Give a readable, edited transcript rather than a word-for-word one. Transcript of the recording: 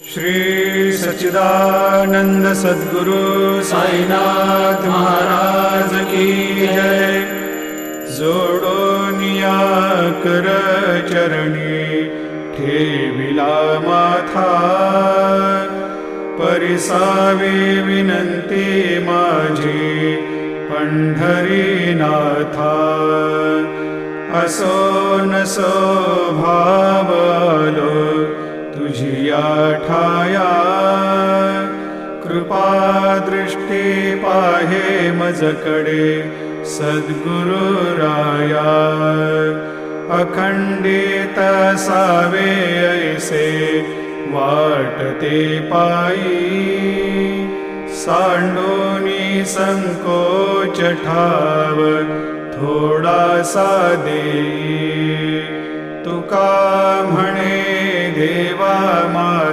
श्री सच्चिदानंद सद्गुरु साईनाथ महाराज की जय। जोडोनिया कर चरणी ठेविला माथा, परिसावे विनंती माझी पंढरीनाथा। असो नसो भाव आलो तुझिया ठाया, कृपा दृष्टी पाहे मजकडे सद्गुरु राया। अखंडित सावे ऐसे वाटते पायी, सांडोनी संकोच ठाव थोडासा देई। तुका म्हणे देवा मा